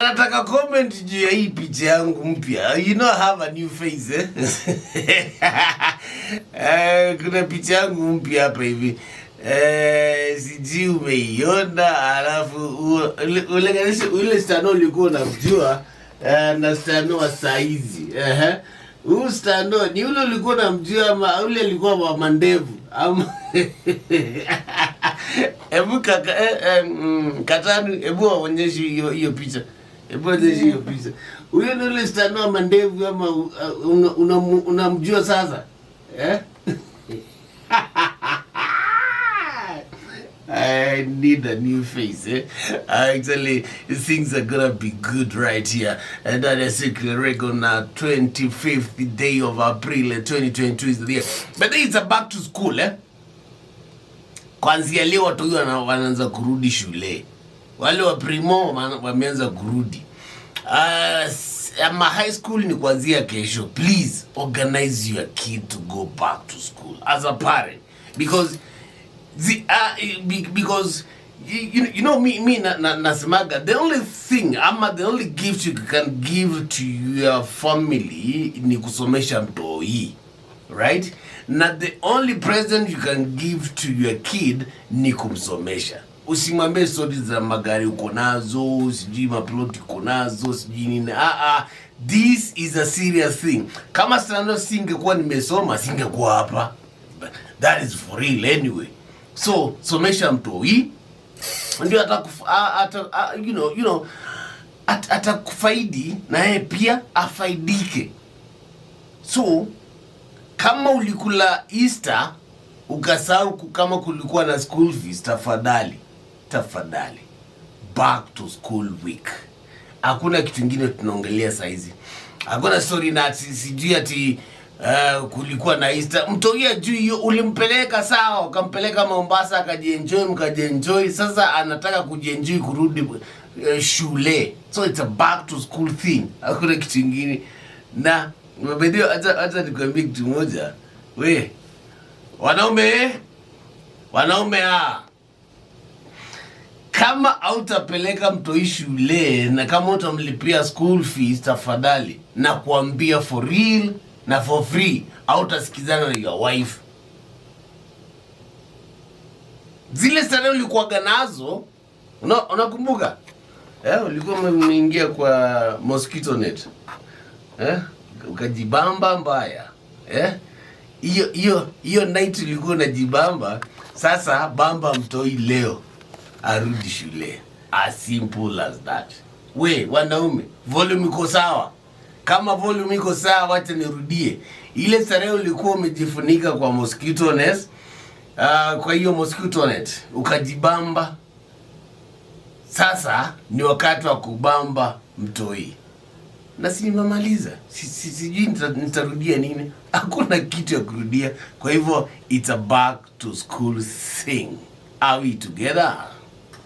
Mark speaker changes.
Speaker 1: Nataka comment juu ya hii picha yangu mpya. You know I have a new face kuna picha yangu mpya hapa hivi. Sijui umeiona, alafu ule stano ulikuwa unamjua na stano wa saizi. Huyu stano ni ule ulikuwa unamjua ama ule alikuwa wa mandevu ama hebu katani, hebu waonyeshe hiyo picha. Hiyo picha. Huyo ni ule stano mandevu ama unamjua sasa? I need a new face. Actually, things are gonna be good right here. And that is correct on 25th day of April 2022 is the year. But then it's a back to school, Kwanzia leo watu wanaanza kurudi shule. Wale wa primo wameanza kurudi. High school ni kuanzia kesho. Please organize your kid to go back to school as a parent, because you know me nasemaga, the only thing the only gift you can give to your family ni kusomesha mtoi, right? Na the only present you can give to your kid ni kumsomesha. Usimwambie story za magari uko nazo, sijui maploti uko nazo, sijui nini. This is a serious thing. Kama strano singekuwa nimesoma singekuwa hapa. That is for real anyway. So somesha mtoi ndio atakufaidi na yeye pia afaidike. So kama ulikula Easter ukasahau kama kulikuwa na school fees, tafadhali back to school week. Hakuna kitu kingine tunaongelea saizi. Hakuna story na sijui ati kulikuwa na Easter. Mtoia juu hiyo ulimpeleka sawa, ukampeleka Mombasa mkajienjoy. Sasa anataka kujienjoy kurudi shule. So it's a back to school thing. Hakuna kitu kingine. Na mabediyo hata nikwambie kitu moja. Wanaume kama hautapeleka mtoi shule na kama utamlipia school fees, tafadhali na kuambia for real na for free, hautasikizana na your wife. Zile stare ulikuwa nazo, unakumbuka? Ulikuwa umeingia kwa mosquito net. Ukajibamba mbaya. Hiyo night ulikuwa unajibamba. Sasa bamba mtoi leo arudi shule. As simple as that. Wanaume, volume iko sawa? Kama volume iko sawa, wacha nirudie. Ile starehe ulikuwa umejifunika kwa mosquito net, kwa hiyo mosquito net ukajibamba. Sasa ni wakati wa kubamba mtoi. Na si nimemaliza. Sijui nitarudia nini. Hakuna kitu ya kurudia. Kwa hivyo it's a back to school thing. Are we together?